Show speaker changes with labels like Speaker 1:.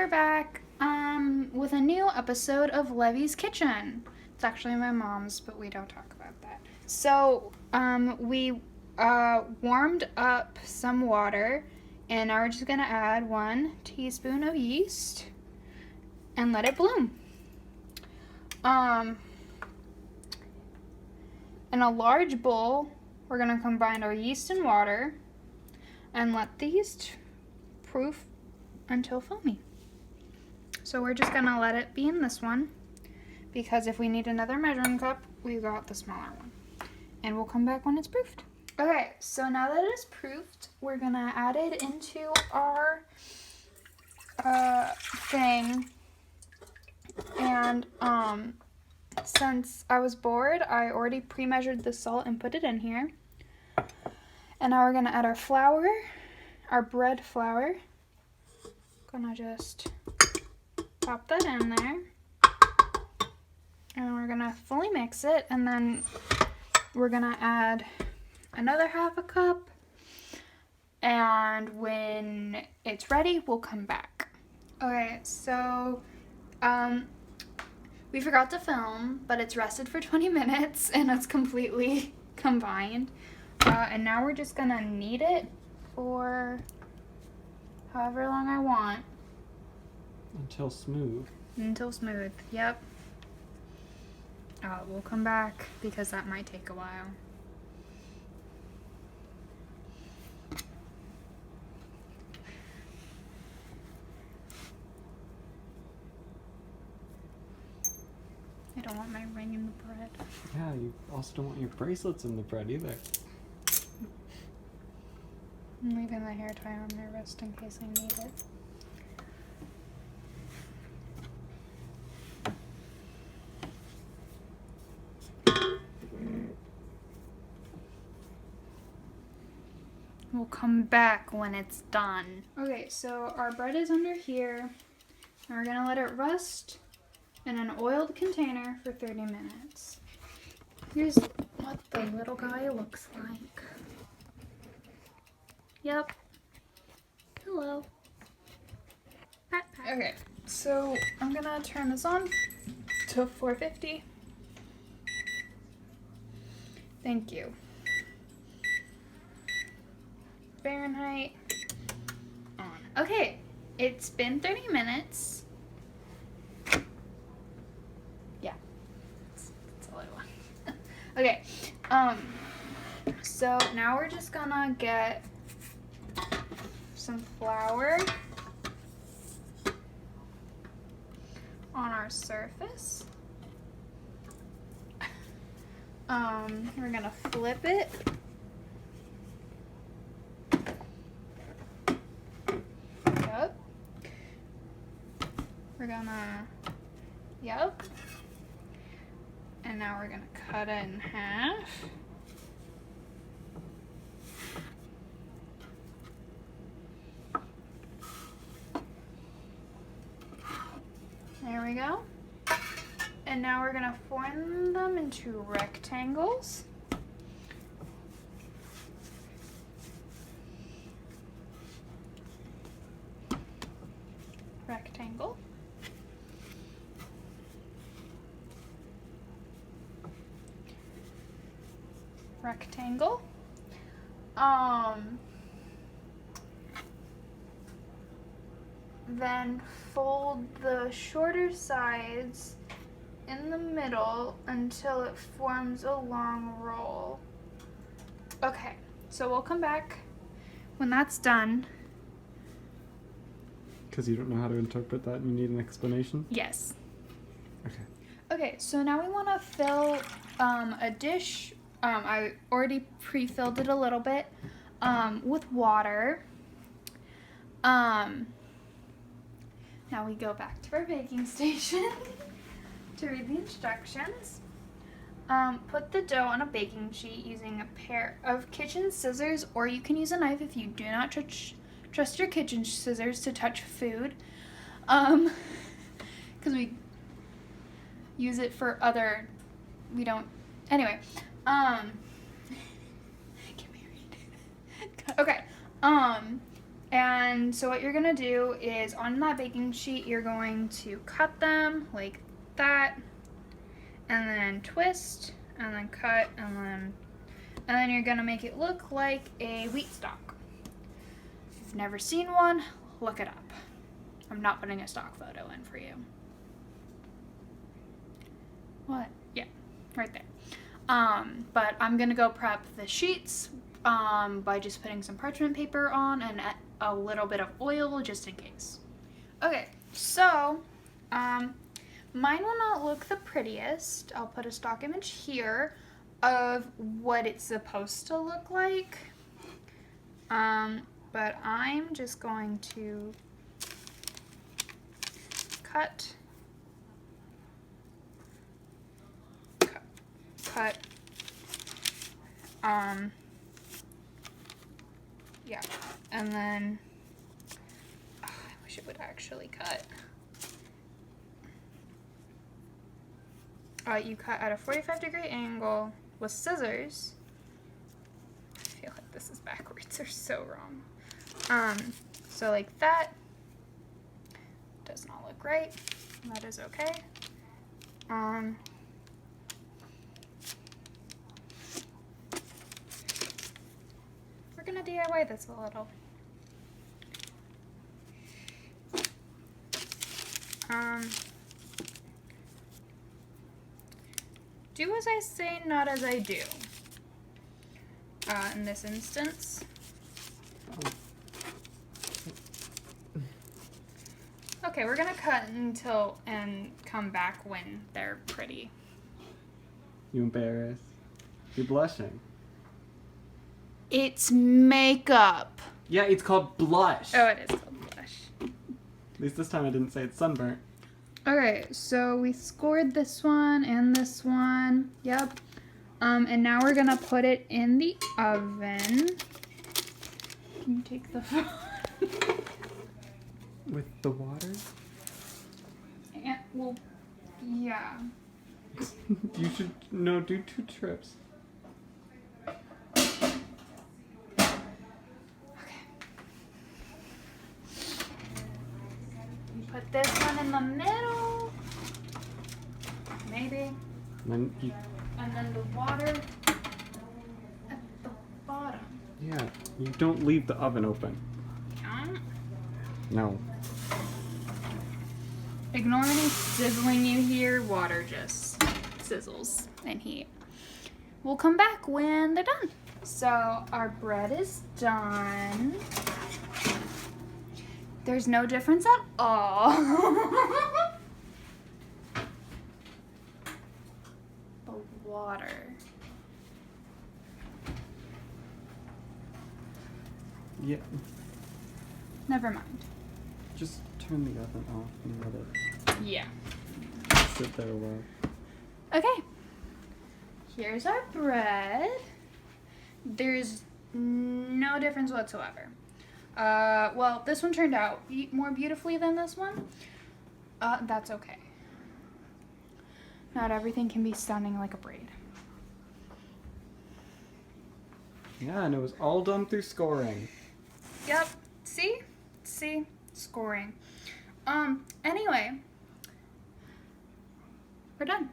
Speaker 1: we're back with a new episode of Levy's Kitchen. It's actually my mom's, but we don't talk about that. So we warmed up some water, and now we're just gonna add 1 teaspoon of yeast and let it bloom. In a large bowl, we're gonna combine our yeast and water and let the yeast proof until foamy. So we're just gonna let it be in this one, because if we need another measuring cup, we've got the smaller one. And we'll come back when it's proofed. Okay, so now that it is proofed, we're gonna add it into our thing. And since I was bored, I already pre-measured the salt and put it in here. And now we're gonna add our flour, our bread flour. Gonna just pop that in there, and we're gonna fully mix it, and then we're gonna add another 1/2 cup, and when it's ready, we'll come back. Okay, so we forgot to film, but it's rested for 20 minutes and it's completely combined, and now we're just gonna knead it for however long I want.
Speaker 2: Until smooth.
Speaker 1: Until smooth, yep. We'll come back because that might take a while. I don't want my ring in the bread.
Speaker 2: Yeah, you also don't want your bracelets in the bread either.
Speaker 1: I'm leaving the hair tie on there just in case I need it. We'll come back when it's done. Okay, so our bread is under here, and we're gonna let it rest in an oiled container for 30 minutes. Here's what the little guy looks like. Yep. Hello. Pat, pat. Okay, so I'm gonna turn this on to 450. Thank you. Fahrenheit on. Okay, it's been 30 minutes. Yeah, that's all I want. Okay, so now we're just gonna get some flour on our surface. We're gonna flip it. Yep. We're gonna, yep. And now we're gonna cut it in half. There we go. And now we're gonna form them into rectangles. Rectangle. Rectangle. Then fold the shorter sides in the middle until it forms a long roll. Okay, so we'll come back when that's done.
Speaker 2: Because you don't know how to interpret that and you need an explanation?
Speaker 1: Yes.
Speaker 2: Okay.
Speaker 1: Okay, so now we want to fill a dish. I already pre-filled it a little bit with water. Now we go back to our baking station to read the instructions. Put the dough on a baking sheet using a pair of kitchen scissors, or you can use a knife if you do not trust your kitchen scissors to touch food. Because we use it for other, we don't, anyway. Get married. Okay. And so what you're gonna do is on that baking sheet, you're going to cut them like that, and then twist, and then cut, and then you're gonna make it look like a wheat stalk. If you've never seen one, look it up. I'm not putting a stock photo in for you. What? Yeah, right there. But I'm gonna go prep the sheets by just putting some parchment paper on and a little bit of oil just in case. Okay, so mine will not look the prettiest. I'll put a stock image here of what it's supposed to look like. But I'm just going to cut, yeah, and then, I wish it would actually cut. You cut at a 45-degree angle with scissors. I feel like this is backwards, they're so wrong. So like that. Does not look right. That is okay. We're gonna DIY this a little. Do as I say, not as I do. In this instance. Okay, we're gonna cut until and come back when they're pretty.
Speaker 2: You embarrassed? You're blushing.
Speaker 1: It's makeup.
Speaker 2: Yeah, it's called blush.
Speaker 1: Oh, it is called blush.
Speaker 2: At least this time I didn't say it's sunburnt.
Speaker 1: Okay, so we scored this one and this one. Yep. And now we're gonna put it in the oven. Can you take the
Speaker 2: With the water?
Speaker 1: and, well, yeah.
Speaker 2: You should do 2 trips.
Speaker 1: Put this one in the middle, maybe,
Speaker 2: And
Speaker 1: and then the water at the bottom.
Speaker 2: yeah, you don't leave the oven open. No.
Speaker 1: Ignore any sizzling you hear. Water just sizzles and heat. We'll come back when they're done. So our bread is done. There's no difference at all. The water.
Speaker 2: Yeah.
Speaker 1: Never mind.
Speaker 2: Just turn the oven off and let it
Speaker 1: Yeah.
Speaker 2: sit there a while.
Speaker 1: Okay. Here's our bread. There's no difference whatsoever. Well, this one turned out more beautifully than this one. That's okay. Not everything can be stunning like a braid.
Speaker 2: Yeah, and it was all done through scoring.
Speaker 1: Yep. See? Scoring. Anyway. We're done.